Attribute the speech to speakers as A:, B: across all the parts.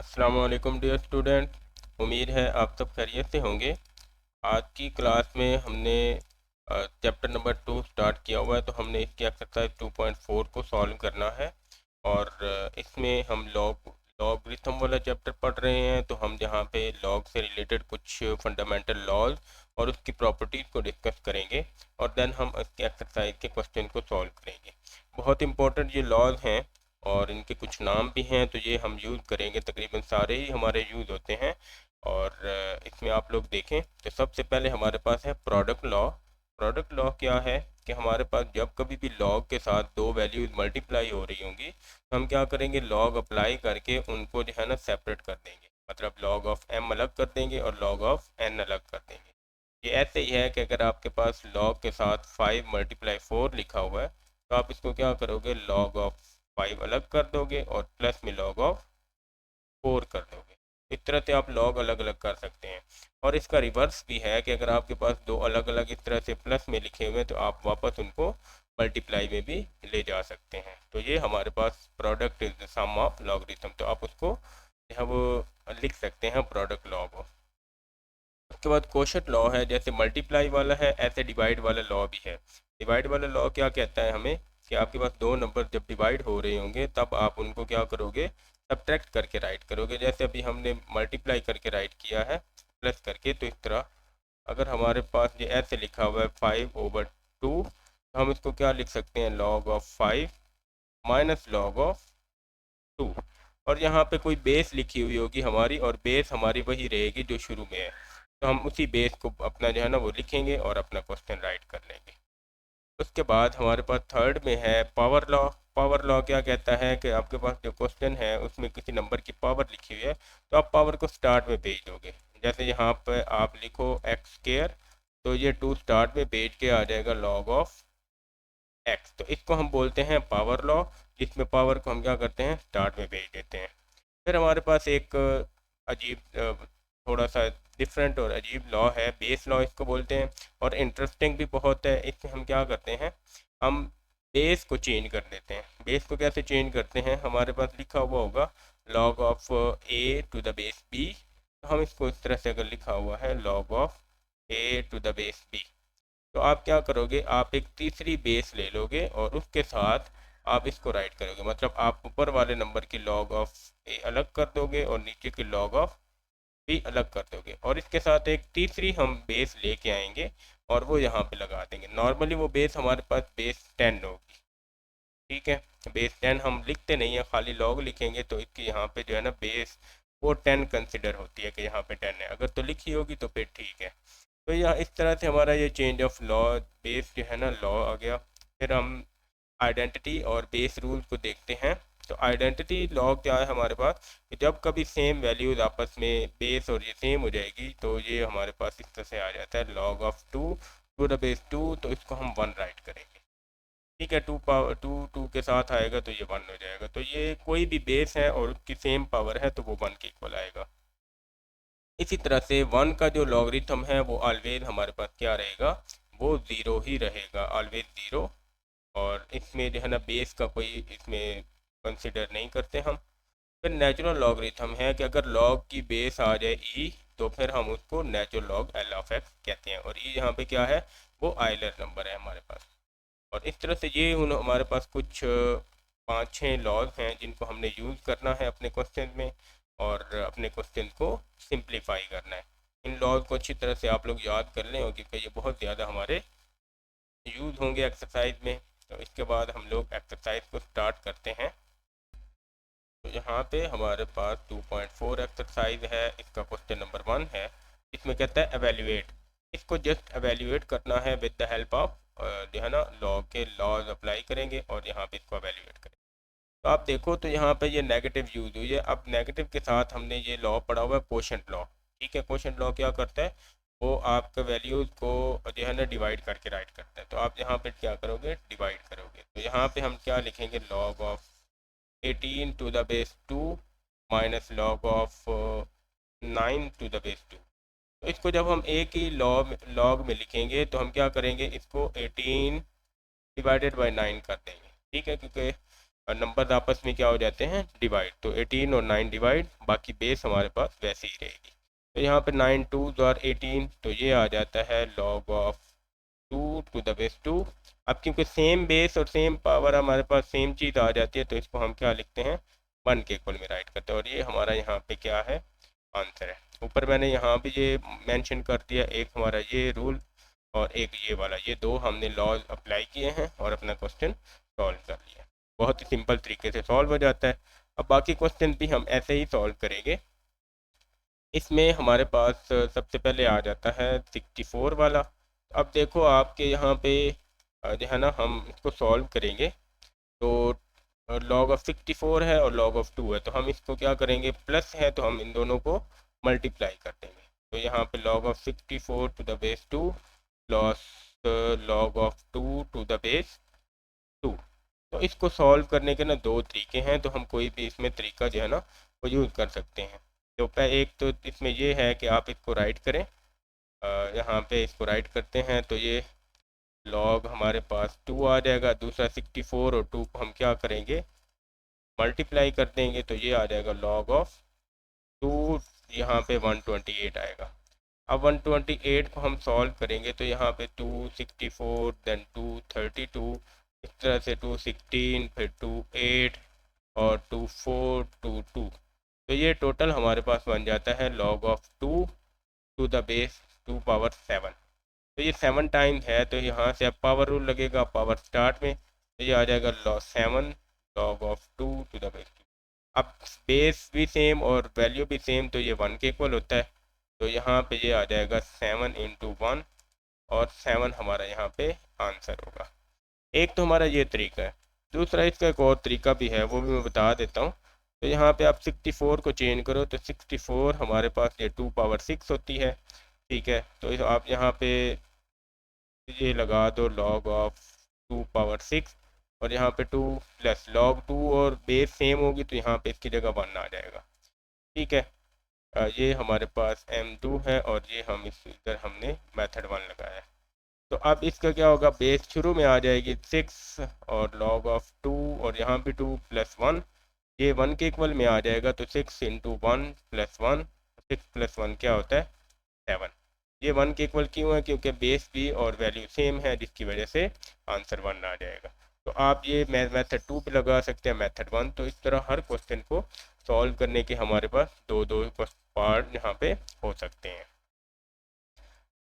A: अस्सलाम वालेकुम dear student. उम्मीद है आप सब खैरियत से होंगे। आज की क्लास में हमने चैप्टर नंबर 2 स्टार्ट किया हुआ है, तो हमने इसकी एक्सरसाइज 2.4 को सॉल्व करना है। और इसमें हम लॉगरिथम वाला चैप्टर पढ़ रहे हैं, तो हम यहाँ पे लॉग से रिलेटेड कुछ फंडामेंटल लॉज और उसकी प्रॉपर्टीज़ को डिस्कस करेंगे और देन हम इसके एक्सरसाइज के क्वेश्चन को सॉल्व करेंगे। बहुत इंपॉर्टेंट ये लॉज हैं और इनके कुछ नाम भी हैं, तो ये हम यूज़ करेंगे। तकरीबन सारे ही हमारे यूज़ होते हैं। और इसमें आप लोग देखें तो सबसे पहले हमारे पास है प्रोडक्ट लॉ। प्रोडक्ट लॉ क्या है कि हमारे पास जब कभी भी लॉग के साथ दो वैल्यूज़ मल्टीप्लाई हो रही होंगी, तो हम क्या करेंगे, लॉग अप्लाई करके उनको जो है ना सेपरेट कर देंगे। मतलब लॉग ऑफ एम अलग कर देंगे और लॉग ऑफ एन अलग कर देंगे। ये ऐसे ही है कि अगर आपके पास log के साथ 5 मल्टीप्लाई 4 लिखा हुआ है, तो आप इसको क्या करोगे, log ऑफ 5 अलग कर दोगे और प्लस में log ऑफ 4 कर दोगे। इस तरह से आप log अलग अलग कर सकते हैं। और इसका रिवर्स भी है कि अगर आपके पास दो अलग अलग इस तरह से प्लस में लिखे हुए हैं, तो आप वापस उनको मल्टीप्लाई में भी ले जा सकते हैं। तो ये हमारे पास product is the sum of logarithm, तो आप उसको जो है वो लिख सकते हैं प्रोडक्ट लॉ को। उसके बाद कोशेंट लॉ है, जैसे मल्टीप्लाई वाला है ऐसे डिवाइड वाला लॉ भी है। डिवाइड वाला लॉ क्या कहता है हमें कि आपके पास दो नंबर जब डिवाइड हो रहे होंगे, तब आप उनको क्या करोगे, सब्ट्रैक्ट करके राइट करोगे। जैसे अभी हमने मल्टीप्लाई करके राइट किया है प्लस करके, तो इस तरह अगर हमारे पास ये ऐसे लिखा हुआ है 5/2, तो हम इसको क्या लिख सकते हैं, log of 5 minus log of 2। और यहाँ पे कोई बेस लिखी हुई होगी हमारी, और बेस हमारी वही रहेगी जो शुरू में है, तो हम उसी बेस को अपना जो है ना वो लिखेंगे और अपना क्वेश्चन राइट कर लेंगे। उसके बाद हमारे पास थर्ड में है पावर लॉ। पावर लॉ क्या कहता है कि आपके पास जो क्वेश्चन है उसमें किसी नंबर की पावर लिखी हुई है, तो आप पावर को स्टार्ट में भेज दोगे। जैसे यहाँ पर आप लिखो एक्स स्क्वायर, तो ये 2 स्टार्ट में भेज के आ जाएगा log ऑफ एक्स। तो इसको हम बोलते हैं पावर लॉ, जिसमें पावर को हम क्या करते हैं, स्टार्ट में भेज देते हैं। फिर हमारे पास एक अजीब थोड़ा सा डिफरेंट और अजीब लॉ है, बेस लॉ इसको बोलते हैं, और इंटरेस्टिंग भी बहुत है। इसमें हम क्या करते हैं, हम बेस को चेंज कर देते हैं। बेस को कैसे चेंज करते हैं, हमारे पास लिखा हुआ होगा log of a to the base b, तो हम इसको इस तरह से अगर लिखा हुआ है log of a to the base b, तो आप क्या करोगे, आप एक तीसरी बेस ले लोगे और उसके साथ आप इसको राइट करोगे। मतलब आप ऊपर वाले नंबर की log ऑफ ए अलग कर दोगे और नीचे की log ऑफ बी अलग कर दोगे, और इसके साथ एक तीसरी हम बेस लेके आएंगे और वो यहाँ पे लगा देंगे। नॉर्मली वो बेस हमारे पास बेस 10 होगी, ठीक है। बेस 10 हम लिखते नहीं है, खाली log लिखेंगे, तो इसकी यहाँ पे जो है ना बेस वो 10 कंसिडर होती है कि यहाँ पे 10 है। अगर तो लिखी होगी तो फिर ठीक है। तो यहाँ इस तरह से हमारा ये चेंज ऑफ लॉ, बेस जो है ना लॉ आ गया। फिर हम आइडेंटिटी और बेस रूल को देखते हैं। तो आइडेंटिटी लॉ क्या है हमारे पास, कि जब कभी सेम वैल्यूज आपस में बेस और ये सेम हो जाएगी, तो ये हमारे पास इस तरह से आ जाता है log of 2 to the base 2, तो इसको हम 1 राइट करेंगे। ठीक है, 2 पावर 2 के साथ आएगा तो ये 1 हो जाएगा। तो ये कोई भी बेस है और उसकी सेम पावर है, तो वो 1 के इक्वल आएगा। इसी तरह से 1 का जो लॉगरिथम है वो ऑलवेज हमारे पास क्या रहेगा, वो 0 ही रहेगा, ऑलवेज 0। और इसमें जो है ना बेस का कोई इसमें कंसिडर नहीं करते हम। फिर नेचुरल लॉगरिथम है कि अगर लॉग की बेस आ जाए ई, तो फिर हम उसको natural log L of x कहते हैं। और ई यहाँ पे क्या है, वो आइलर नंबर है हमारे पास। और इस तरह से ये हमारे पास कुछ 5-6 लॉज हैं जिनको हमने यूज़ करना है अपने क्वेश्चन में, और अपने क्वेश्चन को सिंप्लीफाई करना है। इन लॉज को अच्छी तरह से आप लोग याद कर लें, क्योंकि ये बहुत ज़्यादा हमारे यूज़ होंगे एक्सरसाइज में। तो इसके बाद हम लोग एक्सरसाइज को स्टार्ट करते हैं। तो यहाँ पे हमारे पास 2.4 एक्सरसाइज है, इसका क्वेश्चन नंबर 1 है। इसमें कहता है एवेल्यूएट। इसको जस्ट एवेल्यूएट करना है विद द हेल्प ऑफ जो है ना लॉ के लॉज अप्लाई करेंगे और यहाँ पे इसको एवेल्यूएट करेंगे। तो आप देखो तो यहाँ पे ये नेगेटिव यूज हुई है। अब नेगेटिव के साथ हमने ये लॉ पढ़ा हुआ है कोशेंट लॉ। ठीक है, कोशेंट लॉ क्या करता है, वो आपके वैल्यूज को जो है ना डिवाइड करके राइट करता है। तो आप यहाँ पे क्या करोगे, डिवाइड करोगे। तो यहाँ पे हम क्या लिखेंगे, log of 18 to the base 2 माइनस log of 9 to the base 2। तो इसको जब हम एक ही लॉग में लिखेंगे, तो हम क्या करेंगे, इसको 18 डिवाइडेड बाई 9 कर देंगे। ठीक है, क्योंकि नंबर आपस में क्या हो जाते हैं, डिवाइड। तो 18 और 9 डिवाइड, बाकी बेस हमारे पास वैसे ही रहेगी। तो यहाँ पे 9 2 आर 18, तो ये आ जाता है log of 2 to the base 2। अब क्योंकि सेम बेस और सेम पावर हमारे पास सेम चीज़ आ जाती है, तो इसको हम क्या लिखते हैं, 1 के इक्वल में राइट करते हैं। और ये हमारा यहाँ पे क्या है, आंसर है। ऊपर मैंने यहाँ भी ये मेंशन कर दिया, एक हमारा ये रूल और एक ये वाला, ये दो हमने लॉज अप्लाई किए हैं और अपना क्वेश्चन सॉल्व कर लिया। बहुत ही सिंपल तरीके से सॉल्व हो जाता है। अब बाकी क्वेश्चन भी हम ऐसे ही सॉल्व करेंगे। इसमें हमारे पास सबसे पहले आ जाता है 64 वाला। अब देखो आपके यहाँ पे जो है ना, हम इसको सॉल्व करेंगे। तो log ऑफ 64 है और log ऑफ 2 है, तो हम इसको क्या करेंगे, प्लस है तो हम इन दोनों को मल्टीप्लाई कर देंगे। तो यहाँ पे log of 64 to the base 2 प्लस log of 2 to the base 2। तो इसको सॉल्व करने के ना दो तरीके हैं, तो हम कोई भी इसमें तरीका जो है ना वो यूज़ कर सकते हैं। तो एक तो इसमें ये है कि आप इसको राइट करें, यहाँ पे इसको राइट करते हैं तो ये log हमारे पास 2 आ जाएगा। दूसरा 64 और 2 को हम क्या करेंगे, मल्टीप्लाई कर देंगे, तो ये आ जाएगा log ऑफ 2, यहाँ पे 128 आएगा। अब 128 को हम सॉल्व करेंगे तो यहाँ पे 264 देन 232, इस तरह से 216, फिर 28 और 24 2 तो ये टोटल हमारे पास बन जाता है log of 2 to the base 2 पावर 7। तो ये 7 टाइम है, तो यहाँ से अब पावर रूल लगेगा पावर स्टार्ट में, तो ये आ जाएगा 7 log of 2 to the base 2। अब बेस भी सेम और वैल्यू भी सेम, तो ये 1 के इक्वल होता है। तो यहाँ पे ये आ जाएगा 7 इंटू 1 और 7 हमारा यहाँ पे आंसर होगा। एक तो हमारा ये तरीका है। दूसरा इसका एक और तरीका भी है, वो भी मैं बता देता हूँ। तो यहाँ पे आप 64 को चेंज करो तो 64 हमारे पास ये 2 पावर 6 होती है, ठीक है। तो आप यहाँ पे ये लगा दो log ऑफ 2 पावर 6 और यहाँ पे 2 प्लस log 2 और बेस सेम होगी तो यहाँ पे इसकी जगह 1 आ जाएगा, ठीक है। ये हमारे पास M2 है और ये हम इस इधर हमने मेथड 1 लगाया है। तो अब इसका क्या होगा, बेस शुरू में आ जाएगी 6 और log ऑफ 2 और यहाँ भी 2 प्लस 1, ये 1 के इक्वल में आ जाएगा। तो 6 इंटू 1 प्लस 1, 6 प्लस 1 क्या होता है, 7। ये 1 के इक्वल क्यों है, क्योंकि बेस भी और वैल्यू सेम है, जिसकी वजह से आंसर 1 आ जाएगा। तो आप ये मेथड 2 भी लगा सकते हैं, मेथड 1। तो इस तरह हर क्वेश्चन को सॉल्व करने के हमारे पास दो दो पार्ट यहाँ पे हो सकते हैं।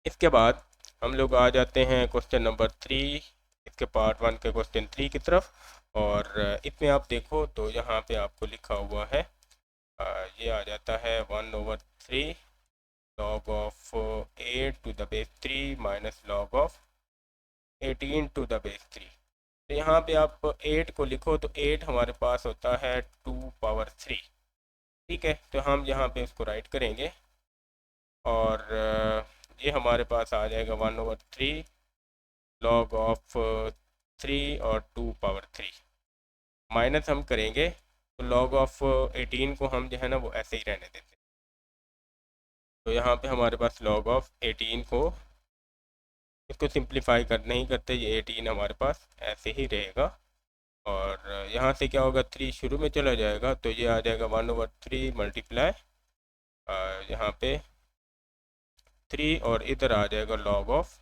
A: इसके बाद हम लोग आ जाते हैं क्वेश्चन नंबर 3, इसके पार्ट 1 के क्वेश्चन 3 की तरफ। और इसमें आप देखो तो यहाँ पे आपको लिखा हुआ है, ये आ जाता है 1/3 log of 8 to the base 3 माइनस log of 18 to the base 3। तो यहाँ पे आप 8 को लिखो तो 8 हमारे पास होता है 2 पावर 3, ठीक है। तो हम यहाँ पे इसको राइट करेंगे और ये हमारे पास आ जाएगा 1/3 log ऑफ 3 और 2 पावर 3। माइनस हम करेंगे तो log ऑफ 18 को हम जो है ना वो ऐसे ही रहने देते हैं। तो यहाँ पे हमारे पास log ऑफ 18 को, इसको सिंप्लीफाई कर नहीं करते, ये 18 हमारे पास ऐसे ही रहेगा। और यहाँ से क्या होगा, 3 शुरू में चला जाएगा तो ये आ जाएगा 1/3 मल्टीप्लाई यहाँ पे 3 और इधर आ जाएगा log of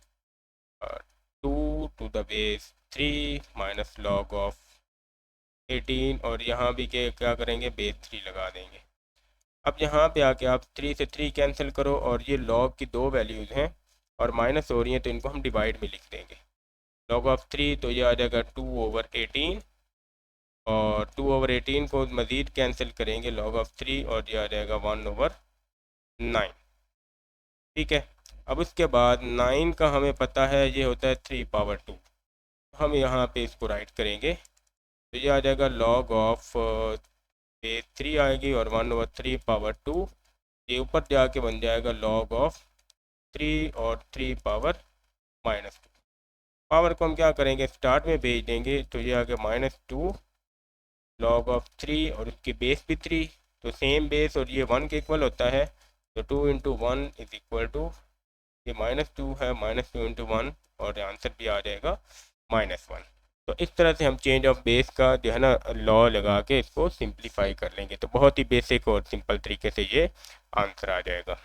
A: 2 to the base 3 माइनस log ऑफ 18 और यहाँ भी क्या करेंगे, बेस 3 लगा देंगे। अब यहाँ पे आके आप 3 से 3 कैंसिल करो और ये log की दो वैल्यूज़ हैं और माइनस हो रही हैं, तो इनको हम डिवाइड में लिख देंगे। log ऑफ 3 तो ये आ जाएगा 2/18 और 2/18 को मज़ीद कैंसिल करेंगे log ऑफ 3 और ये आ जाएगा 1/9, ठीक है। अब उसके बाद 9 का हमें पता है ये होता है 3 पावर 2, हम यहाँ पे इसको राइट करेंगे तो ये आ जाएगा log ऑफ बेस 3 आएगी और 1/3 पावर 2, ये ऊपर जाके बन जाएगा log ऑफ 3 और 3 पावर -2। पावर को हम क्या करेंगे, स्टार्ट में भेज देंगे, तो ये आ गया -2 log ऑफ 3 और उसकी बेस भी 3, तो सेम बेस और ये 1 के इक्वल होता है। तो 2 इंटू 1 इज इक्वल टू, ये -2 है, -2 इंटू 1 और आंसर भी आ जाएगा -1। तो इस तरह से हम चेंज ऑफ बेस का जो है ना लॉ लगा के इसको सिंप्लीफाई कर लेंगे। तो बहुत ही बेसिक और सिंपल तरीके से ये आंसर आ जाएगा।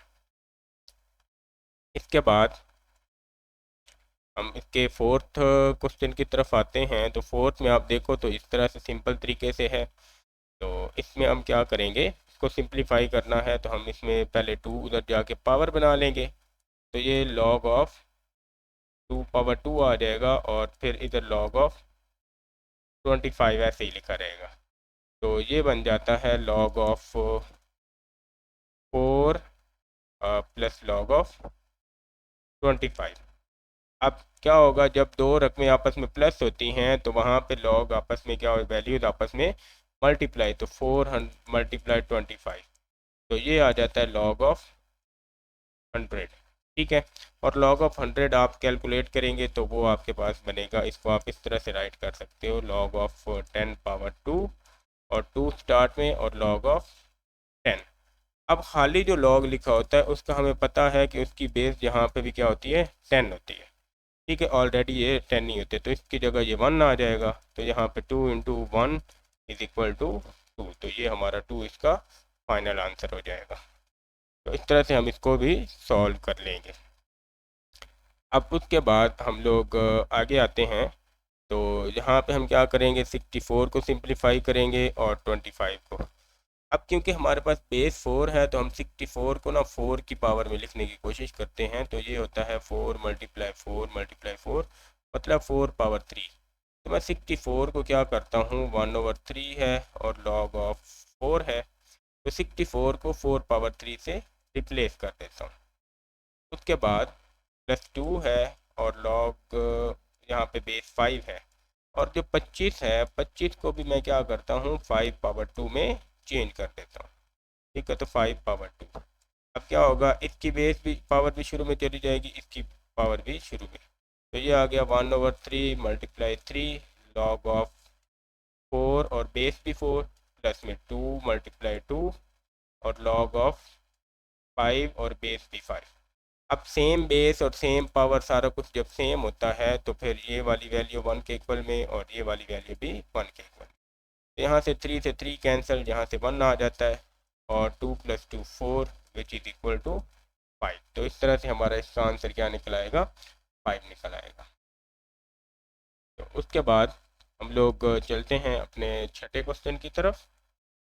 A: इसके बाद हम इसके फोर्थ क्वेश्चन की तरफ आते हैं। तो फोर्थ में आप देखो तो इस तरह से सिंपल तरीके से है। तो इसमें हम क्या करेंगे, इसको सिंप्लीफाई करना है तो हम इसमें पहले 2 उधर जाके पावर बना लेंगे। तो ये लॉग ऑफ 2 पावर 2 आ जाएगा और फिर इधर लॉग ऑफ 25 ऐसे ही लिखा रहेगा। तो ये बन जाता है log of 4 plus log of 25। अब क्या होगा, जब दो रकमें आपस में प्लस होती हैं तो वहाँ पे लॉग आपस में क्या हो, वैल्यूज आपस में मल्टीप्लाई। तो 4 मल्टीप्लाई 25, तो ये आ जाता है लॉग ऑफ 100। ठीक है, और लॉग ऑफ 100 आप कैलकुलेट करेंगे तो वो आपके पास बनेगा, इसको आप इस तरह से राइट कर सकते हो, लॉग ऑफ 10 पावर 2 और 2 स्टार्ट में और लॉग ऑफ 10। अब खाली जो लॉग लिखा होता है उसका हमें पता है कि उसकी बेस यहाँ पे भी क्या होती है, 10 होती है। ठीक है, ऑलरेडी ये 10 नहीं होते तो इसकी जगह ये 1 आ जाएगा। तो यहाँ पे 2 इंटू 1 इज इक्वल टू 2। तो ये हमारा 2 इसका फाइनल आंसर हो जाएगा। तो इस तरह से हम इसको भी सॉल्व कर लेंगे। अब उसके बाद हम लोग आगे आते हैं। तो यहाँ पे हम क्या करेंगे, 64 को सिंप्लीफाई करेंगे और 25 को। अब क्योंकि हमारे पास बेस 4 है तो हम 64 को ना 4 की पावर में लिखने की कोशिश करते हैं। तो ये होता है 4 मल्टीप्लाई 4 मल्टीप्लाई 4 मतलब 4 पावर 3। तो मैं 64 को क्या करता हूँ, 1/3 है और लॉग ऑफ 4 है। तो 64 को 4 पावर 3 से रिप्लेस कर देता हूँ। उसके बाद प्लस 2 है और लॉग यहाँ पे बेस 5 है। और जो 25 है, 25 को भी मैं क्या करता हूँ, 5 पावर 2 में चेंज कर देता हूँ। ठीक है, तो 5 पावर 2। अब क्या होगा, इसकी बेस भी पावर भी शुरू में चली जाएगी, इसकी पावर भी शुरू में। तो ये आ गया 1/3 मल्टीप्लाई 3 लॉग ऑफ 4 और बेस भी 4 प्लस में 2 मल्टीप्लाई 2 और लॉग ऑफ 5 और बेस भी 5। अब सेम बेस और सेम पावर सारा कुछ जब सेम होता है तो फिर ये वाली वैल्यू 1 के इक्वल में और ये वाली वैल्यू भी 1 के इक्वल में। तो यहाँ से 3 से 3 कैंसिल, यहाँ से 1 आ जाता है और 2 + 2 4 विच इज़ इक्वल टू 5। तो इस तरह से हमारा इसका आंसर क्या निकल आएगा, 5 निकल आएगा। तो उसके बाद हम लोग चलते हैं अपने छठे क्वेश्चन की तरफ।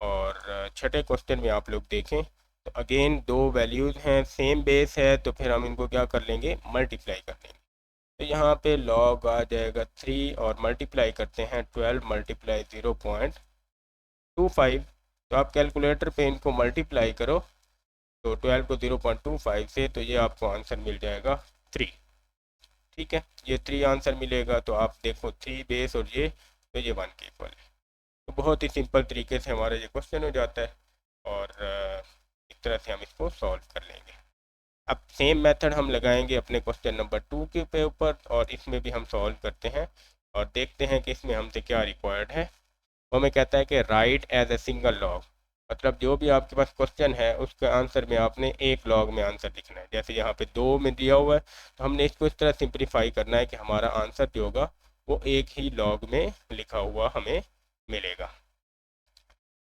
A: और छठे क्वेश्चन में आप लोग देखें तो अगेन दो वैल्यूज़ हैं, सेम बेस है, तो फिर हम इनको क्या कर लेंगे, मल्टीप्लाई कर लेंगे। तो यहाँ पे लॉग आ जाएगा 3 और मल्टीप्लाई करते हैं 12 मल्टीप्लाई 0.25। तो आप कैलकुलेटर पे इनको मल्टीप्लाई करो तो 12 को 0.25 से, तो ये आपको आंसर मिल जाएगा 3। ठीक है, ये 3 आंसर मिलेगा। तो आप देखो 3 बेस और ये, तो ये 1 के इक्वल है। तो बहुत ही सिंपल तरीके से हमारा ये क्वेश्चन हो जाता है और इस तरह से हम इसको सॉल्व कर लेंगे। अब सेम मेथड हम लगाएंगे अपने क्वेश्चन नंबर 2 के ऊपर और इसमें भी हम सॉल्व करते हैं और देखते हैं कि इसमें हमसे क्या रिक्वायर्ड है। वो हमें कहता है कि write as a single log, मतलब जो भी आपके पास क्वेश्चन है उसके आंसर में आपने एक लॉग में आंसर लिखना है। जैसे यहाँ पे 2 में दिया हुआ है तो हमने इसको इस तरह सिंप्लीफाई करना है कि हमारा आंसर जो होगा वो एक ही लॉग में लिखा हुआ हमें मिलेगा।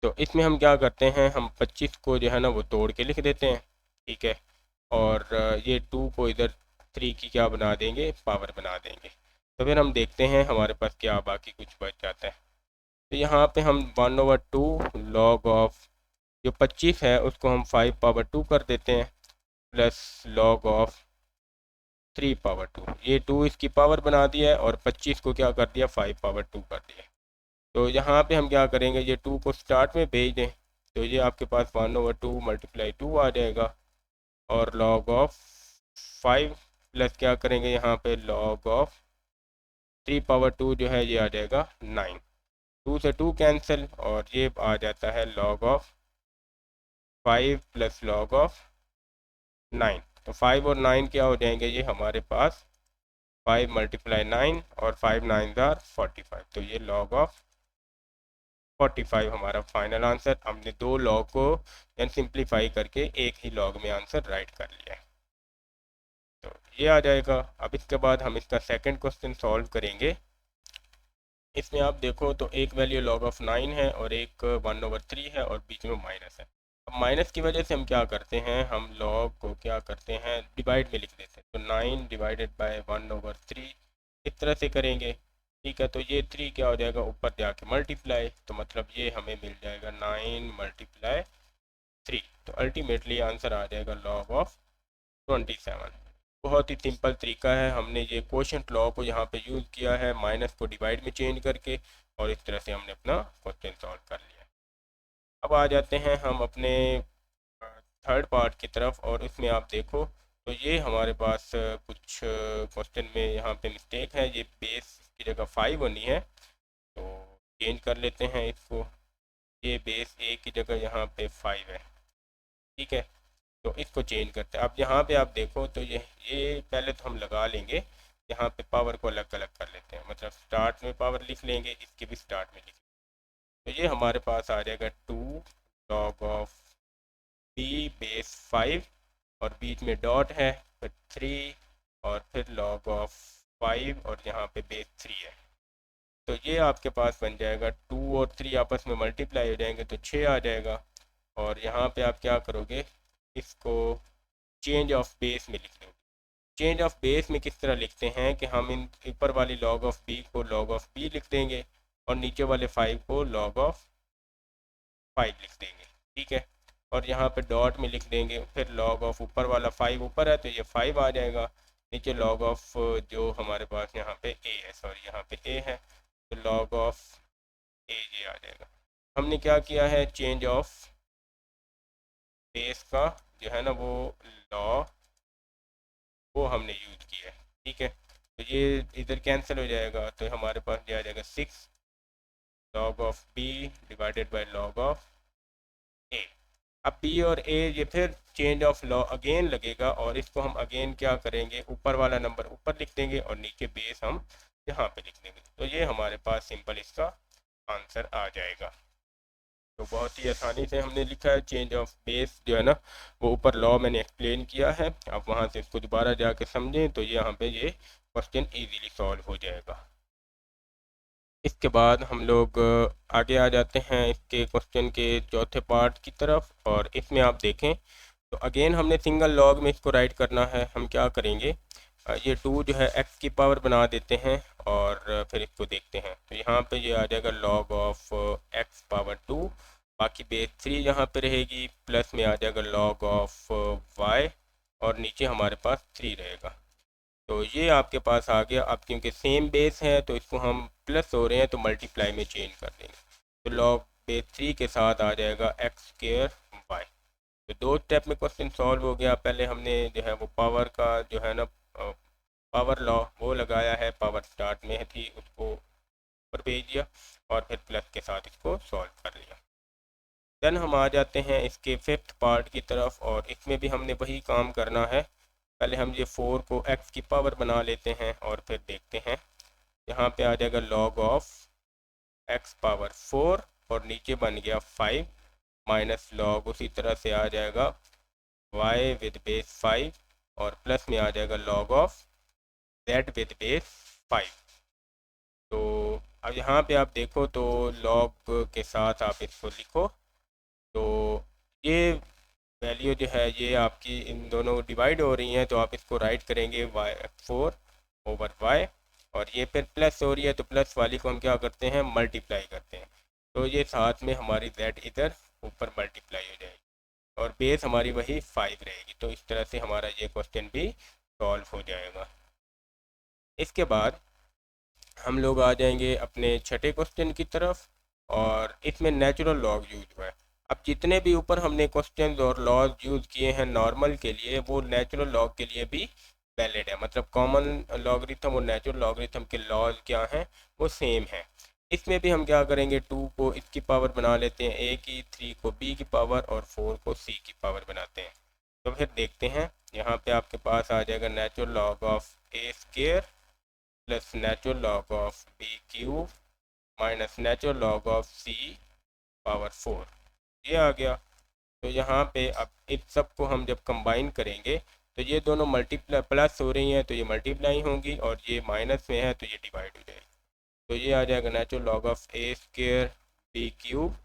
A: तो इसमें हम क्या करते हैं, हम 25 को जो है ना वो तोड़ के लिख देते हैं। ठीक है, और ये 2 को इधर 3 की क्या बना देंगे, पावर बना देंगे। तो फिर हम देखते हैं हमारे पास क्या बाकी कुछ बच जाता है। तो यहाँ पे हम 1/2 लॉग ऑफ जो 25 है उसको हम 5 पावर 2 कर देते हैं प्लस लॉग ऑफ 3 पावर 2। ये 2 इसकी पावर बना दिया है और 25 को क्या कर दिया, 5 पावर 2 कर दिया। तो यहाँ पे हम क्या करेंगे, ये 2 को स्टार्ट में भेज दें तो ये आपके पास 1/2 मल्टीप्लाई 2 आ जाएगा और लॉग ऑफ 5 प्लस क्या करेंगे, यहाँ पे लॉग ऑफ 3 पावर 2 जो है ये आ जाएगा 9। 2 से 2 कैंसिल और ये आ जाता है log of 5 plus log of 9। तो 5 और 9 क्या हो जाएंगे, ये हमारे पास 5 मल्टीप्लाई 9 और 5 9 जार 45। तो ये लॉग ऑफ 45 हमारा फाइनल आंसर। हमने दो लॉग को सिंप्लीफाई करके एक ही लॉग में आंसर राइट कर लिया है। तो ये आ जाएगा। अब इसके बाद हम इसका सेकंड क्वेश्चन सॉल्व करेंगे। इसमें आप देखो तो एक वैल्यू log ऑफ 9 है और एक 1/3 है और बीच में माइनस है। अब माइनस की वजह से हम क्या करते हैं, हम log को क्या करते हैं डिवाइड में लिख देते हैं। तो 9 डिवाइडेड बाय 1/3 इस तरह से करेंगे। ठीक है, तो ये 3 क्या हो जाएगा ऊपर जाके मल्टीप्लाई, तो मतलब ये हमें मिल जाएगा 9 × 3। तो अल्टीमेटली आंसर आ जाएगा log ऑफ 27। बहुत ही सिंपल तरीका है, हमने ये क्वोशंट लॉ को यहाँ पे यूज़ किया है माइनस को डिवाइड में चेंज करके, और इस तरह से हमने अपना क्वेश्चन सॉल्व कर लिया। अब आ जाते हैं हम अपने थर्ड पार्ट की तरफ, और इसमें आप देखो तो ये हमारे पास कुछ क्वेश्चन में यहाँ पे मिस्टेक है। ये बेस की जगह 5 होनी है, तो चेंज कर लेते हैं इसको। ये बेस ए की जगह यहाँ पे 5 है। ठीक है, तो इसको चेंज करते हैं। अब यहाँ पे आप देखो तो ये पहले तो हम लगा लेंगे, यहाँ पे पावर को अलग अलग कर लेते हैं, मतलब स्टार्ट में पावर लिख लेंगे, इसके भी स्टार्ट में लिख लेंगे। तो ये हमारे पास आ जाएगा 2 log ऑफ बी बेस 5, और बीच में डॉट है, फिर 3, और फिर log ऑफ 5, और यहाँ पे बेस 3 है। तो ये आपके पास बन जाएगा 2 और 3 आपस में मल्टीप्लाई हो जाएंगे तो 6 आ जाएगा। और यहाँ पे आप क्या करोगे, इसको चेंज ऑफ बेस में लिख दोगे। चेंज ऑफ बेस में किस तरह लिखते हैं कि हम इन ऊपर वाली log ऑफ b को log ऑफ b लिख देंगे, और नीचे वाले 5 को log ऑफ 5 लिख देंगे। ठीक है, और यहाँ पे डॉट में लिख देंगे, फिर log ऑफ ऊपर वाला 5 ऊपर है तो ये 5 आ जाएगा, नीचे log ऑफ जो हमारे पास यहाँ पे a है, सॉरी यहाँ पे a है, तो log ऑफ a ये आ जाएगा। हमने क्या किया है, चेंज ऑफ बेस का जो है ना वो लॉ वो हमने यूज किया है। ठीक है, तो ये इधर कैंसिल हो जाएगा, तो हमारे पास ये आ जाएगा 6 log of b divided by log of a। अब b और a ये फिर चेंज ऑफ लॉ अगेन लगेगा, और इसको हम अगेन क्या करेंगे, ऊपर वाला नंबर ऊपर लिख देंगे और नीचे बेस हम यहाँ पे लिख देंगे। तो ये हमारे पास सिंपल इसका आंसर आ जाएगा। तो बहुत ही आसानी से हमने लिखा है, चेंज ऑफ बेस जो है ना वो ऊपर लॉ मैंने एक्सप्लेन किया है। आप वहाँ से इसको दोबारा जाके समझें तो यहाँ पे ये क्वेश्चन इजीली सॉल्व हो जाएगा। इसके बाद हम लोग आगे आ जाते हैं इसके क्वेश्चन के चौथे पार्ट की तरफ, और इसमें आप देखें तो अगेन हमने सिंगल लॉग में इसको राइट करना है। हम क्या करेंगे, ये 2 जो है x की पावर बना देते हैं, और फिर इसको देखते हैं। तो यहाँ पे ये आ जाएगा log ऑफ x पावर 2, बाकी बेस 3 यहाँ पे रहेगी, प्लस में आ जाएगा log ऑफ y, और नीचे हमारे पास 3 रहेगा। तो ये आपके पास आ गया। अब क्योंकि सेम बेस है तो इसको हम प्लस हो रहे हैं तो मल्टीप्लाई में चेंज कर देंगे, तो log बेस 3 के साथ आ जाएगा x² y। तो 2 स्टेप में क्वेश्चन सॉल्व हो गया। पहले हमने जो है वो पावर का जो है ना पावर लॉ वो लगाया है, पावर स्टार्ट में थी उसको ऊपर भेज दिया, और फिर प्लस के साथ इसको सॉल्व कर लिया। देन हम आ जाते हैं इसके फिफ्थ पार्ट की तरफ, और इसमें भी हमने वही काम करना है। पहले हम ये 4 को x की पावर बना लेते हैं, और फिर देखते हैं यहाँ पे आ जाएगा log ऑफ x पावर 4, और नीचे बन गया 5 माइनस लॉग उसी तरह से आ जाएगा y विद बेस 5, और प्लस में आ जाएगा log of z with base 5। तो अब यहाँ पे आप देखो तो log के साथ आप इसको लिखो, तो ये वैल्यू जो है ये आपकी इन दोनों डिवाइड हो रही हैं, तो आप इसको राइट करेंगे y4/y, और ये फिर प्लस हो रही है तो प्लस वाली को हम क्या करते हैं मल्टीप्लाई करते हैं, तो ये साथ में हमारी z इधर ऊपर मल्टीप्लाई हो जाएगी, और बेस हमारी वही 5 रहेगी। तो इस तरह से हमारा ये क्वेश्चन भी सॉल्व हो जाएगा। इसके बाद हम लोग आ जाएंगे अपने छठे क्वेश्चन की तरफ, और इसमें नेचुरल लॉग यूज हुआ है। अब जितने भी ऊपर हमने क्वेश्चन और लॉज यूज किए हैं नॉर्मल के लिए, वो नेचुरल लॉग के लिए भी वैलिड है। मतलब कॉमन लॉगरिथम और नेचुरल लॉगरिथम के लॉज क्या हैं वो सेम है। इसमें भी हम क्या करेंगे, 2 को इसकी पावर बना लेते हैं a की, 3 को b की पावर, और 4 को c की पावर बनाते हैं। तो फिर देखते हैं, यहाँ पे आपके पास आ जाएगा natural log of a² plus natural log of b³ minus natural log of c power 4, ये आ गया। तो यहाँ पे अब इस सब को हम जब कंबाइन करेंगे तो ये दोनों मल्टीप्लाई प्लस हो रही हैं तो ये मल्टीप्लाई होंगी, और ये माइनस में है तो ये डिवाइड हो जाएगी। तो ये आ जाएगा natural log of a square b cube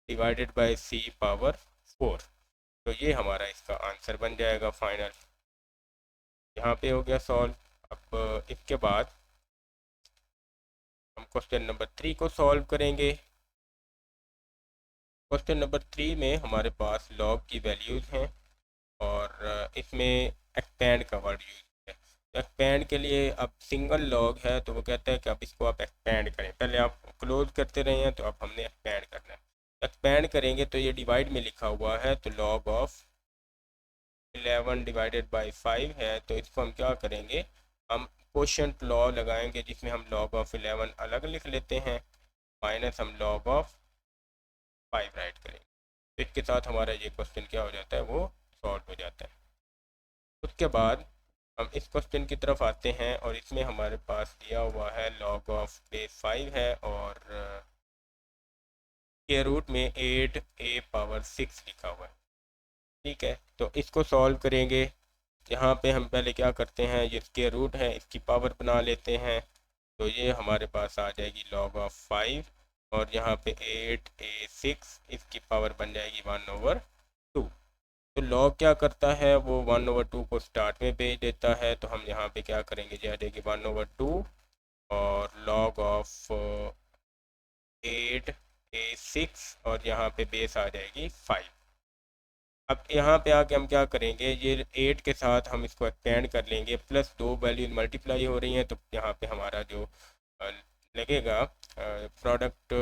A: divided by c power 4। तो ये हमारा इसका आंसर बन जाएगा फाइनल। यहाँ पे हो गया सॉल्व। अब इसके बाद हम क्वेश्चन नंबर 3 को सॉल्व करेंगे। क्वेश्चन नंबर 3 में हमारे पास लॉग की वैल्यूज़ हैं और इसमें एक्सपेंड का वर्ड यूज है। तो एक्सपेंड के लिए अब सिंगल लॉग है तो वो कहता है कि अब इसको आप एक्सपेंड करें। पहले आप क्लोज करते रहे हैं तो अब हमने एक्सपेंड करना है। एक्सपेंड करेंगे तो ये डिवाइड में लिखा हुआ है तो लॉग ऑफ 11 डिवाइडेड बाई 5 है। तो इसको हम क्या करेंगे, हम कोशेंट लॉ लगाएंगे जिसमें हम लॉग ऑफ 11 अलग लिख लेते हैं माइनस हम लॉग ऑफ 5 राइट करेंगे। तो इसके साथ हमारा ये क्वेश्चन क्या हो जाता है, वो सॉल्व हो जाता है। उसके बाद हम इस क्वेश्चन की तरफ आते हैं और इसमें हमारे पास दिया हुआ है लॉग ऑफ बेस 5 है और के रूट में 8a⁻6 लिखा हुआ है। ठीक है, तो इसको सॉल्व करेंगे। यहाँ पे हम पहले क्या करते हैं, ये इसके रूट है इसकी पावर बना लेते हैं। तो ये हमारे पास आ जाएगी लॉग ऑफ 5 और यहाँ पे 8a6 इसकी पावर बन जाएगी 1/2। तो लॉग क्या करता है, वो 1/2 को स्टार्ट में भेज देता है। तो हम यहाँ पे क्या करेंगे, जी आ जाएगी 1/2 और लॉग ऑफ 8a6 और यहाँ पे बेस आ जाएगी 5। अब यहाँ पे आके हम क्या करेंगे, ये 8 के साथ हम इसको एक्सपेंड कर लेंगे, प्लस 2 वैल्यू मल्टीप्लाई हो रही हैं तो यहाँ पे हमारा जो लगेगा प्रोडक्ट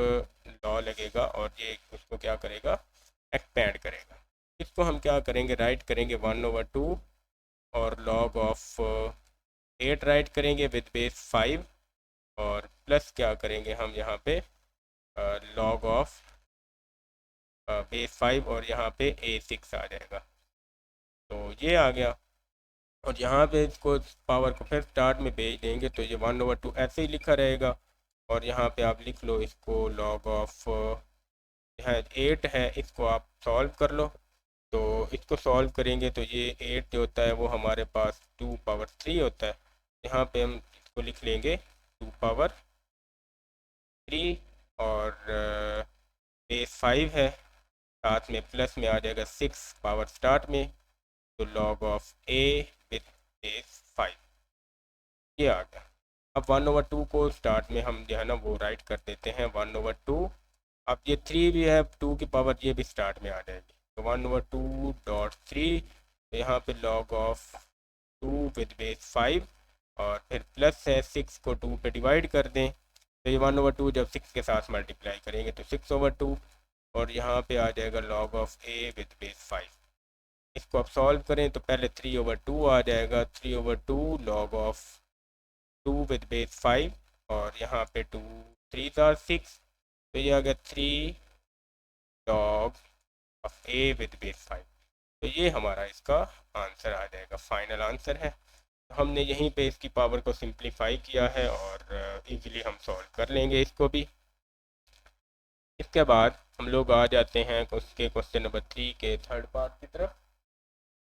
A: लॉ लगेगा और ये उसको क्या करेगा, एक्सपेंड करेगा। इसको हम क्या करेंगे, राइट करेंगे 1/2 और लॉग ऑफ 8 राइट करेंगे विद बेस 5 और प्लस क्या करेंगे हम यहाँ पे लॉग ऑफ बेस 5 और यहाँ पे a6 आ जाएगा। तो ये आ गया और यहाँ पे इसको पावर को फिर स्टार्ट में भेज देंगे तो ये 1/2 ऐसे ही लिखा रहेगा। और यहाँ पे आप लिख लो इसको लॉग ऑफ है 8 है, इसको आप सॉल्व कर लो। तो इसको सॉल्व करेंगे तो ये 8 जो होता है वो हमारे पास 2/3 होता है। यहाँ पे हम इसको लिख लेंगे 2/3 और बेस 5 है, साथ में प्लस में आ जाएगा 6 पावर स्टार्ट में, तो log of a with base 5 ये आ गया। अब 1/2 को स्टार्ट में हम जो है ना वो राइट कर देते हैं 1/2। अब ये 3 भी है, 2 की पावर ये भी स्टार्ट में आ जाएगी तो 1/2.3। तो यहाँ पे लॉग ऑफ 2 विद बेस 5 और फिर प्लस है 6 को 2 पे डिवाइड कर दें तो ये 1/2 जब 6 के साथ मल्टीप्लाई करेंगे तो 6/2 और यहाँ पे आ जाएगा log of a with base 5। इसको आप सॉल्व करें तो पहले 3/2 आ जाएगा, 3/2 लॉग ऑफ 2 विद बेस 5 और यहाँ पे 2 3 आर 6 तो ये आ गया 3 log of a with base 5। तो ये हमारा इसका आंसर आ जाएगा, फाइनल आंसर है। तो हमने यहीं पे इसकी पावर को सिंप्लीफाई किया है और इजीली हम सॉल्व कर लेंगे इसको भी। इसके बाद हम लोग आ जाते हैं उसके क्वेश्चन नंबर 3 के थर्ड पार्ट की तरफ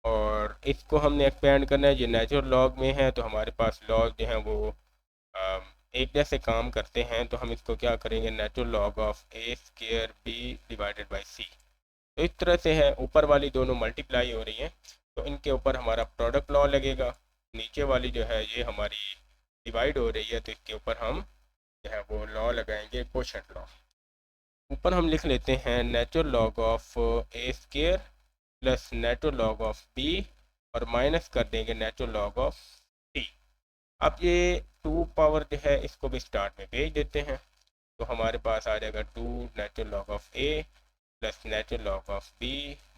A: और इसको हमने एक्सपेंड करना है। ये नेचुरल लॉग में है तो हमारे पास लॉग जो हैं वो एक जैसे काम करते हैं। तो हम इसको क्या करेंगे, natural log of a² b divided by c। तो इस तरह से है, ऊपर वाली दोनों मल्टीप्लाई हो रही हैं तो इनके ऊपर हमारा प्रोडक्ट लॉ लगेगा, नीचे वाली जो है ये हमारी डिवाइड हो रही है तो इसके ऊपर हम जो है वो लॉ लगाएंगे कोशेंट लॉ। ऊपर हम लिख लेते हैं natural log of a² plus natural log of b और माइनस कर देंगे नेचुरल लॉग ऑफ c। अब ये 2 पावर जो है इसको भी स्टार्ट में भेज देते हैं तो हमारे पास आ जाएगा 2 natural log of a plus natural log of b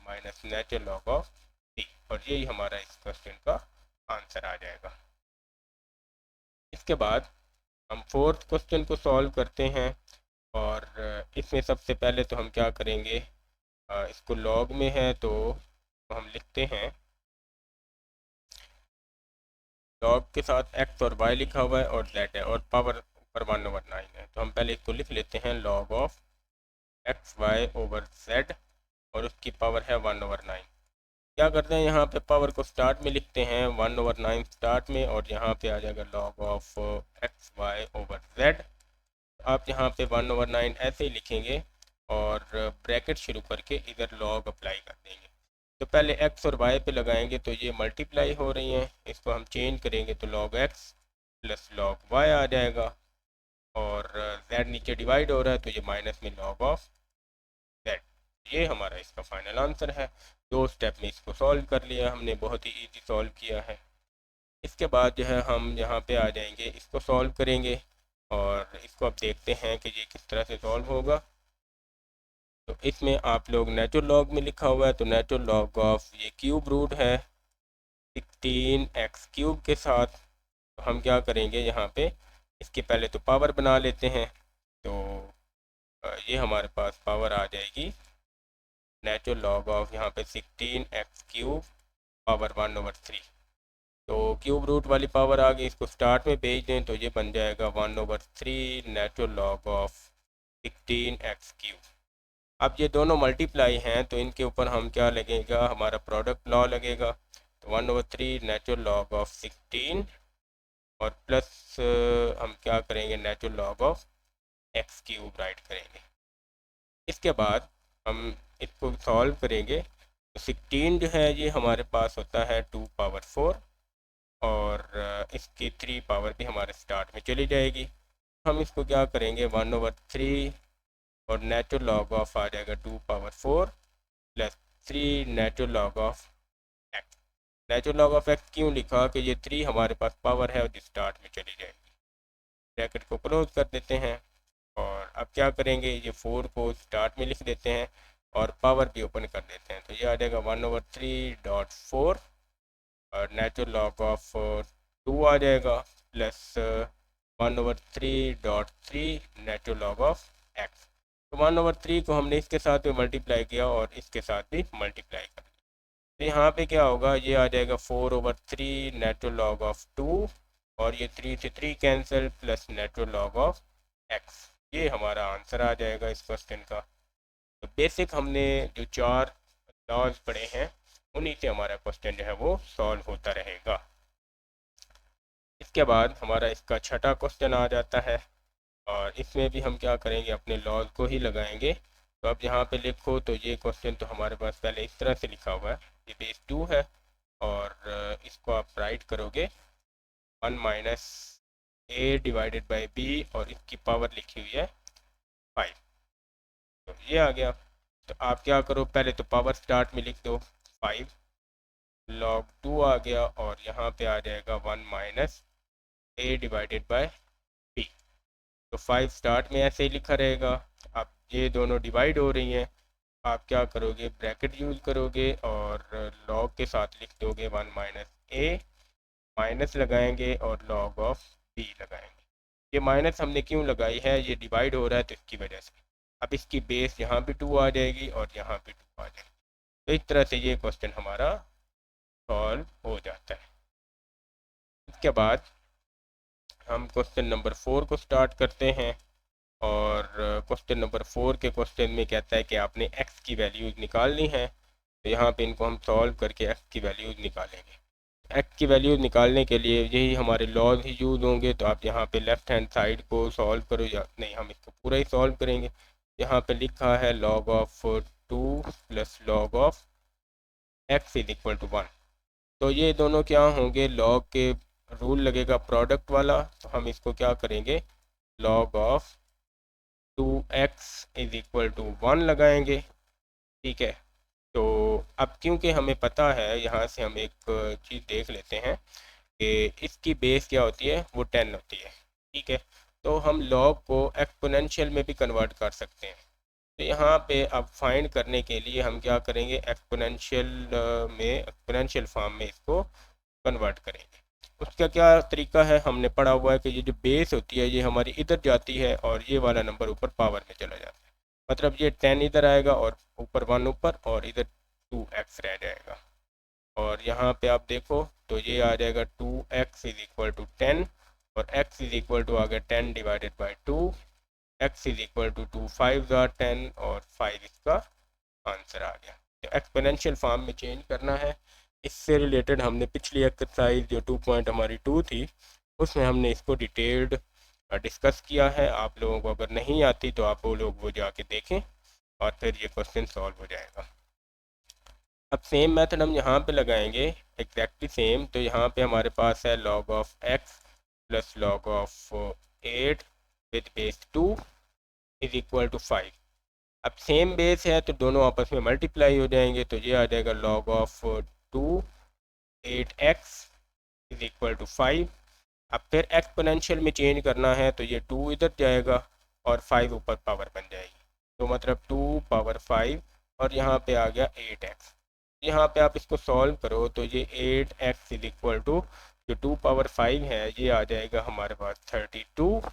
A: minus natural log of c और यही हमारा इस क्वेश्चन का आंसर आ जाएगा। इसके बाद हम फोर्थ क्वेश्चन को सॉल्व करते हैं और इसमें सबसे पहले तो हम क्या करेंगे, इसको लॉग में है तो हम लिखते हैं लॉग के साथ x और y लिखा हुआ है और z है और पावर ऊपर 1/9 है। तो हम पहले इसको लिख लेते हैं लॉग ऑफ xy/z और उसकी पावर है 1/9। क्या करते हैं, यहाँ पे पावर को स्टार्ट में लिखते हैं 1/9 स्टार्ट में और यहाँ पे आ जाएगा लॉग ऑफ xy/z आप यहाँ पे 1/9 ऐसे ही लिखेंगे और ब्रैकेट शुरू करके इधर लॉग अप्लाई कर देंगे। तो पहले एक्स और वाई पे लगाएंगे तो ये मल्टीप्लाई हो रही हैं, इसको हम चेंज करेंगे तो log x plus log y आ जाएगा, और z नीचे डिवाइड हो रहा है तो ये माइनस में लॉग ऑफ z। ये हमारा इसका फाइनल आंसर है। 2 स्टेप में इसको सॉल्व कर लिया हमने, बहुत ही इजी सॉल्व किया है। इसके बाद जो है हम यहाँ पे आ जाएंगे, इसको सॉल्व करेंगे और इसको अब देखते हैं कि ये किस तरह से सॉल्व होगा। तो इसमें आप लोग नेचुरल लॉग में लिखा हुआ है, तो नेचुरल लॉग ऑफ ये क्यूब रूट है 16x क्यूब के साथ। तो हम क्या करेंगे यहाँ पे, इसके पहले तो पावर बना लेते हैं। तो ये हमारे पास पावर आ जाएगी नेचुरल लॉग ऑफ यहाँ पे 16x क्यूब पावर 1/3। तो क्यूब रूट वाली पावर आ गई, इसको स्टार्ट में भेज दें तो ये बन जाएगा 1/3 natural log of 16x cube. अब ये दोनों मल्टीप्लाई हैं तो इनके ऊपर हम क्या लगेगा, हमारा प्रोडक्ट लॉ लगेगा। तो 1/3 नेचुरल लॉग ऑफ 16 और प्लस हम क्या करेंगे, natural log of x cube right करेंगे। इसके बाद हम इसको सॉल्व करेंगे तो 16 जो है ये हमारे पास होता है 2 पावर 4, और इसकी 3 पावर भी हमारे स्टार्ट में चली जाएगी। हम इसको क्या करेंगे 1/3 और नेचुरल लॉग ऑफ आ जाएगा 2 power 4 plus 3 natural log of x. Natural log of x क्यों लिखा कि ये 3 हमारे पास पावर है और जो स्टार्ट में चली जाएगी। ब्रैकेट को क्लोज कर देते हैं और अब क्या करेंगे, ये 4 को स्टार्ट में लिख देते हैं और पावर भी ओपन कर देते हैं। तो ये आ जाएगा 1/3.4 और नेचुरल लॉग ऑफ 2 आ जाएगा plus 1/3.3 natural log of x. तो 1/3 को हमने इसके साथ भी मल्टीप्लाई किया और इसके साथ भी मल्टीप्लाई कर दिया। तो यहाँ पे क्या होगा, ये आ जाएगा 4/3 नेचुरल लॉग ऑफ 2 और ये 3 से 3 cancel plus natural log of x. ये हमारा आंसर आ जाएगा इस क्वेश्चन का। तो बेसिक हमने जो 4 लॉज पढ़े हैं उन्हीं से हमारा क्वेश्चन जो है वो सॉल्व होता रहेगा। इसके बाद हमारा इसका छठा क्वेश्चन आ जाता है और इसमें भी हम क्या करेंगे, अपने लॉज को ही लगाएंगे। तो अब यहाँ पे लिखो, तो ये क्वेश्चन तो हमारे पास पहले इस तरह से लिखा हुआ है, ये बेस 2 है और इसको आप राइट करोगे 1 minus a divided by b और इसकी पावर लिखी हुई है 5। तो ये आ गया। तो आप क्या करो, पहले तो पावर स्टार्ट में लिख दो 5 log 2 आ गया और यहाँ पे आ जाएगा 1 minus a divided by b। तो 5 स्टार्ट में ऐसे ही लिखा रहेगा। अब ये दोनों डिवाइड हो रही हैं, आप क्या करोगे, ब्रैकेट यूज़ करोगे और लॉग के साथ लिख दोगे 1 माइनस a, माइनस लगाएंगे और लॉग ऑफ b लगाएंगे। ये माइनस हमने क्यों लगाई है, ये डिवाइड हो रहा है तो इसकी वजह से। अब इसकी बेस यहाँ भी 2 आ जाएगी और यहाँ भी 2 आ जाएगी। तो इस तरह से ये क्वेश्चन हमारा सॉल्व हो जाता है। इसके बाद हम क्वेश्चन नंबर 4 को स्टार्ट करते हैं और क्वेश्चन नंबर 4 के क्वेश्चन में कहता है कि आपने x की वैल्यूज़ निकालनी है। तो यहाँ पे इनको हम सॉल्व करके x की वैल्यूज़ निकालेंगे। x की वैल्यूज़ निकालने के लिए यही हमारे लॉज ही यूज़ होंगे। तो आप यहाँ पे लेफ़्ट हैंड साइड को सॉल्व करो, या नहीं हम इसको पूरा ही सॉल्व करेंगे। यहाँ पे लिखा है log of 2 plus log of x is equal to 1। तो ये दोनों क्या होंगे, लॉग के रूल लगेगा प्रोडक्ट वाला। तो हम इसको क्या करेंगे, log of 2x is equal to 1 लगाएंगे। ठीक है। तो अब क्योंकि हमें पता है, यहाँ से हम एक चीज़ देख लेते हैं कि इसकी बेस क्या होती है, वो 10 होती है। ठीक है। तो हम लॉग को एक्सपोनेंशियल में भी कन्वर्ट कर सकते हैं। तो यहाँ पे अब फाइंड करने के लिए हम क्या करेंगे, एक्सपोनेंशियल फॉर्म में इसको कन्वर्ट करेंगे। उसका क्या तरीका है, हमने पढ़ा हुआ है कि ये जो बेस होती है ये हमारी इधर जाती है और ये वाला नंबर ऊपर पावर में चला जाता है। मतलब ये 10 इधर आएगा और ऊपर 1 ऊपर और इधर 2x रह जाएगा। और यहाँ पे आप देखो तो ये आ जाएगा 2x इज इक्वल टू 10 और x इज इक्वल टू आ गया 10 divided by 2। x is equal to 2 5 10 और 5 इसका आंसर आ गया। तो एक्सपोनेंशियल फॉर्म में चेंज करना है। इससे रिलेटेड हमने पिछली एक्सरसाइज जो 2 पॉइंट हमारी 2 थी उसमें हमने इसको डिटेल्ड डिस्कस किया है। आप लोगों को अगर नहीं आती तो आप वो लोग वो जाके देखें और फिर ये क्वेश्चन सॉल्व हो जाएगा। अब सेम मेथड हम यहाँ पे लगाएंगे, एग्जैक्टली सेम। तो यहाँ पे हमारे पास है log of x plus log of 8 with base 2 is equal to 5। अब सेम बेस है तो दोनों आपस में मल्टीप्लाई हो जाएंगे, तो ये आ जाएगा log of 2 8x is equal to 5। अब फिर एक्सपोनेंशियल में चेंज करना है तो ये 2 इधर जाएगा और 5 ऊपर पावर बन जाएगी, तो मतलब 2 पावर 5 और यहाँ पे आ गया 8x। यहाँ पे आप इसको सॉल्व करो तो ये 8x इज इक्वल टू जो 2 पावर 5 है ये आ जाएगा हमारे पास 32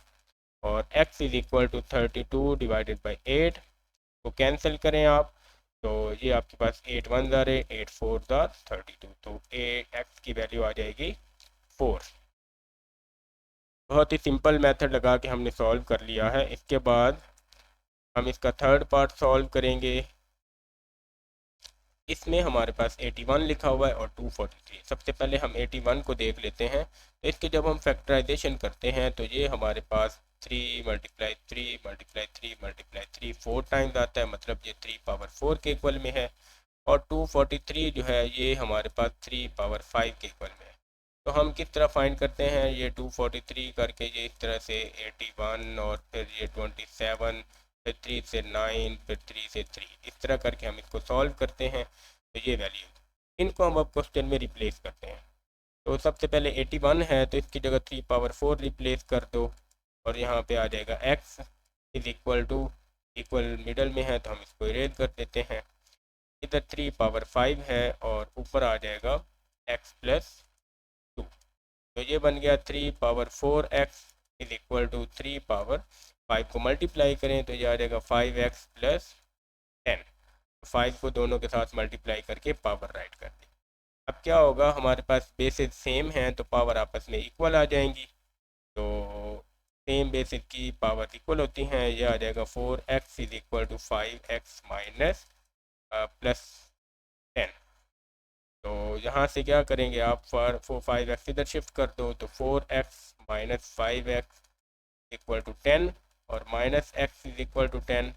A: और x is equal to 32 divided by 8 को कैंसिल करें आप तो ये आपके पास 8 1 ज़ार 8 4 ज़ार 32, तो x की वैल्यू आ जाएगी 4। बहुत ही सिंपल मेथड लगा के हमने सॉल्व कर लिया है। इसके बाद हम इसका थर्ड पार्ट सॉल्व करेंगे। इसमें हमारे पास 81 लिखा हुआ है और 243। सबसे पहले हम 81 को देख लेते हैं। तो इसके जब हम फैक्टराइजेशन करते हैं तो ये हमारे पास 3 मल्टीप्लाई 3 मल्टीप्लाई 3 मल्टीप्लाई 3 4 टाइम्स आता है, मतलब ये 3 पावर 4 के इक्वल में है। और 243 जो है ये हमारे पास 3 पावर 5 के इक्वल में है। तो हम किस तरह फाइंड करते हैं, ये 243 करके ये इस तरह से 81 और फिर ये 27 फिर 3 से 9 फिर 3 से 3, इस तरह करके हम इसको सॉल्व करते हैं। तो ये वैल्यू इनको हम अब क्वेश्चन में रिप्लेस करते हैं। तो सबसे पहले 81 है तो इसकी जगह 3 पावर 4 रिप्लेस कर दो और यहाँ पे आ जाएगा x is equal to, equal middle में है तो हम इसको इरेज कर देते हैं। इधर 3 पावर 5 है और ऊपर आ जाएगा x प्लस 2, तो ये बन गया 3 power 4x is equal to 3 power 5 को मल्टीप्लाई करें तो ये आ जाएगा 5x प्लस 10। 5 को दोनों के साथ मल्टीप्लाई करके पावर राइट कर दें। अब क्या होगा, हमारे पास बेसिस सेम हैं तो पावर आपस में इक्वल आ जाएंगी। तो सेम बेसिस की पावर इक्वल होती हैं, ये आ जाएगा 4x is equal to 5x minus plus 10। तो यहाँ से क्या करेंगे आप, 5x इधर शिफ्ट कर दो तो 4x minus 5x equal to 10 और minus x is equal to 10।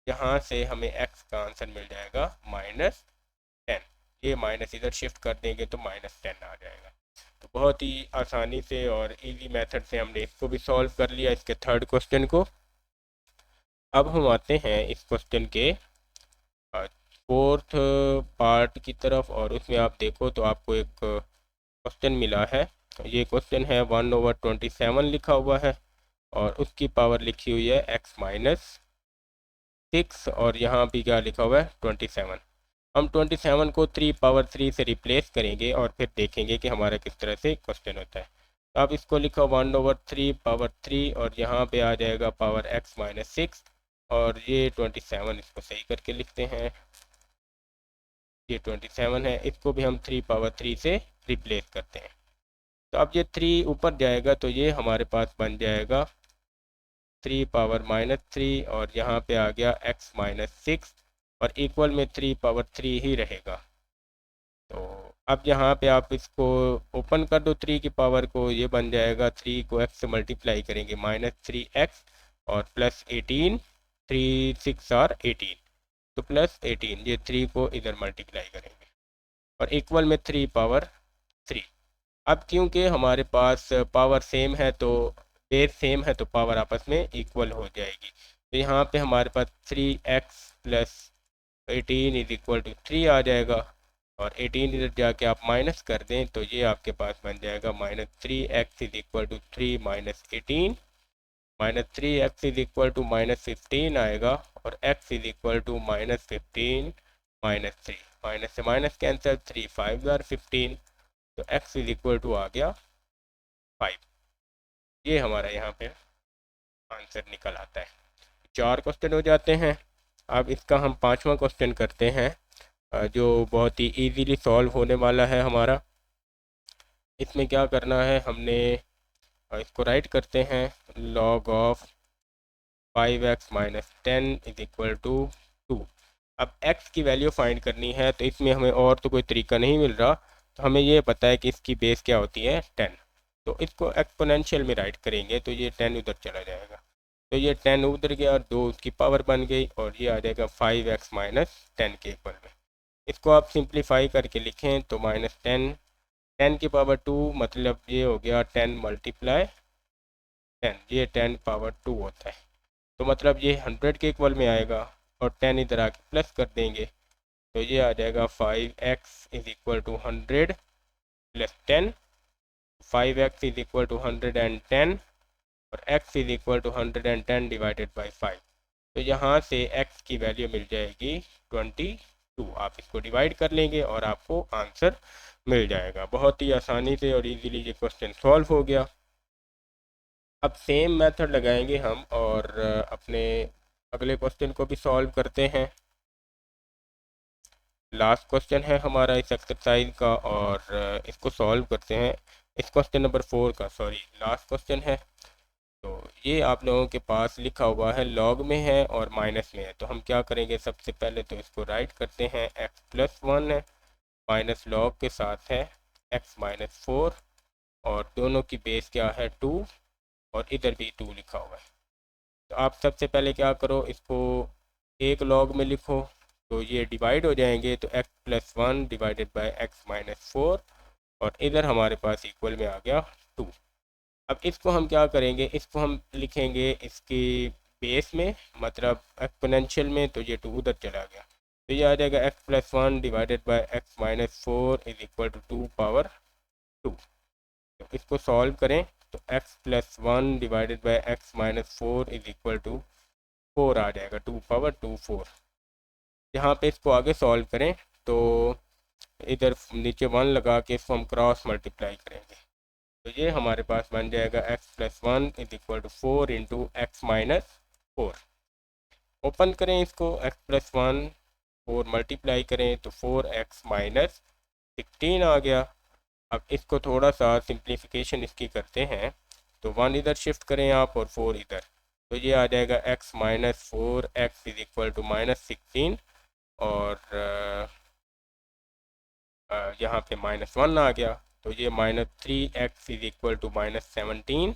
A: यहाँ से हमें x का आंसर मिल जाएगा माइनस 10। ये माइनस इधर शिफ्ट कर देंगे तो माइनस 10 आ जाएगा। तो बहुत ही आसानी से और इजी मेथड से हमने इसको भी सॉल्व कर लिया, इसके थर्ड क्वेश्चन को। अब हम आते हैं इस क्वेश्चन के फोर्थ पार्ट की तरफ और उसमें आप देखो तो आपको एक क्वेश्चन मिला है। ये क्वेश्चन है 1/27 लिखा हुआ है और उसकी पावर लिखी हुई है x माइनस 6 और यहाँ भी क्या लिखा हुआ है 27। हम 27 को 3 पावर 3 से रिप्लेस करेंगे और फिर देखेंगे कि हमारा किस तरह से क्वेश्चन होता है। तो आप इसको लिखो 1/3 पावर 3 और यहाँ पे आ जाएगा पावर x माइनस 6 और ये 27, इसको सही करके लिखते हैं। ये 27 है, इसको भी हम 3 पावर 3 से रिप्लेस करते हैं। तो अब ये 3 ऊपर जाएगा तो ये हमारे पास बन जाएगा 3 पावर माइनस 3 और यहाँ पे आ गया x माइनस 6 और इक्वल में 3 पावर 3 ही रहेगा। तो अब यहाँ पे आप इसको ओपन कर दो 3 की पावर को, ये बन जाएगा 3 को x से मल्टीप्लाई करेंगे माइनस 3x और प्लस 18, 3 6 और 18 तो प्लस 18, ये 3 को इधर मल्टीप्लाई करेंगे और इक्वल में 3 पावर 3। अब क्योंकि हमारे पास पावर सेम है तो बेस सेम है तो पावर आपस में इक्वल हो जाएगी। तो यहाँ पे हमारे पास 3x plus 18 is equal to 3 आ जाएगा और 18 इधर जाके आप माइनस कर दें तो ये आपके पास बन जाएगा minus 3x is equal to 3 minus 18, minus 3x is equal to minus 15 आएगा और x is equal to minus 15 minus 3, minus से माइनस कैंसिल, 3 5 ज़ार 15 तो x इज इक्वल टू आ गया 5। ये हमारा यहाँ पे आंसर निकल आता है। 4 क्वेश्चन हो जाते हैं। अब इसका हम 5वां क्वेश्चन करते हैं जो बहुत ही इजीली सॉल्व होने वाला है हमारा। इसमें क्या करना है, हमने इसको राइट करते हैं log of 5x minus 10 is equal to 2। अब x की वैल्यू फाइंड करनी है तो इसमें हमें और तो कोई तरीका नहीं मिल रहा, तो हमें ये पता है कि इसकी बेस क्या होती है 10। तो इसको एक्सपोनेंशियल में राइट करेंगे तो ये 10 उधर चला जाएगा, तो ये 10 उधर गया, 2 उसकी पावर बन गई और ये आ जाएगा 5x माइनस 10 के इक्वल में। इसको आप सिंप्लीफाई करके लिखें तो माइनस 10, 10 की पावर 2 मतलब ये हो गया 10 मल्टीप्लाई 10, ये 10 पावर 2 होता है, तो मतलब ये 100 के इक्वल में आएगा और 10 इधर आके प्लस कर देंगे तो ये आ जाएगा 5x is equal to 100 plus 10, 5x is equal to 110 और x is equal to 110 divided by 5। तो यहाँ से x की वैल्यू मिल जाएगी 22। आप इसको डिवाइड कर लेंगे और आपको आंसर मिल जाएगा। बहुत ही आसानी से और इजीली ये क्वेश्चन सॉल्व हो गया। अब सेम मेथड लगाएंगे हम और अपने अगले क्वेश्चन को भी सॉल्व करते हैं। लास्ट क्वेश्चन है हमारा इस एक्सरसाइज का और इसको सॉल्व करते हैं। इस क्वेश्चन नंबर 4 का, सॉरी लास्ट क्वेश्चन है। तो ये आप लोगों के पास लिखा हुआ है लॉग में है और माइनस में है, तो हम क्या करेंगे, सबसे पहले तो इसको राइट करते हैं। x प्लस 1 है माइनस लॉग के साथ है x माइनस 4 और दोनों की बेस क्या है 2 और इधर भी 2 लिखा हुआ है। तो आप सबसे पहले क्या करो, इसको एक लॉग में लिखो तो ये डिवाइड हो जाएंगे, तो x plus 1 divided by x minus 4 और इधर हमारे पास इक्वल में आ गया 2। अब इसको हम क्या करेंगे, इसको हम लिखेंगे इसकी बेस में, मतलब एक्सपोनेंशियल में, तो ये 2 उधर चला गया तो ये आ जाएगा x plus 1 divided by x minus 4 is equal to 2 power 2। तो इसको सॉल्व करें तो x plus 1 divided by x minus 4 is equal to 4 आ जाएगा, 2 पावर 2 4। यहाँ पे इसको आगे सॉल्व करें तो इधर नीचे 1 लगा के इसको हम क्रॉस मल्टीप्लाई करेंगे तो ये हमारे पास बन जाएगा x plus 1 is equal to 4 into x minus 4। Open करें इसको, x प्लस 1 4 मल्टीप्लाई करें तो 4x माइनस 16 आ गया। अब इसको थोड़ा सा सिंप्लीफिकेशन इसकी करते हैं तो 1 इधर शिफ्ट करें आप और 4 इधर, तो ये आ जाएगा x minus 4 x is equal to minus 16 और यहाँ पे माइनस 1 आ गया तो ये minus 3x is equal to minus 17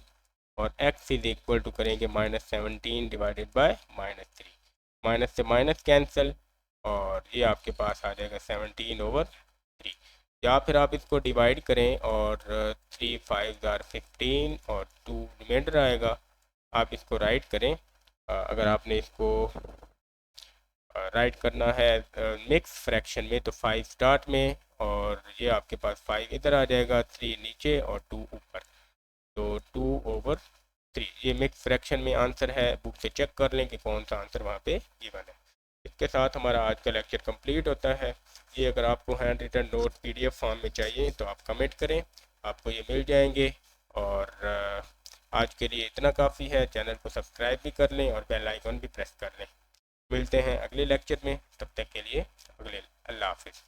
A: और x इज इक्वल टू करेंगे minus 17 divided by minus 3, minus से माइनस कैंसिल और ये आपके पास आ जाएगा 17 ओवर 3। या फिर आप इसको डिवाइड करें और 3 5 आर 15 और 2 रिमाइंडर आएगा। आप इसको राइट करें, अगर आपने इसको राइट करना है मिक्स फ्रैक्शन में तो 5 स्टार्ट में और ये आपके पास 5 इधर आ जाएगा, 3 नीचे और 2 ऊपर, तो 2 ओवर 3। ये मिक्स फ्रैक्शन में आंसर है, बुक से चेक कर लें कि कौन सा आंसर वहाँ पे गिवन है। इसके साथ हमारा आज का लेक्चर कंप्लीट होता है। ये अगर आपको hand written note PDF form में चाहिए तो आप कमेंट करें, आपको ये मिल जाएंगे। और आज के लिए इतना काफ़ी है। चैनल को सब्सक्राइब भी कर लें और बेल आइकन भी प्रेस कर लें। मिलते हैं अगले लेक्चर में, तब तक के लिए अल्लाह हाफिज़।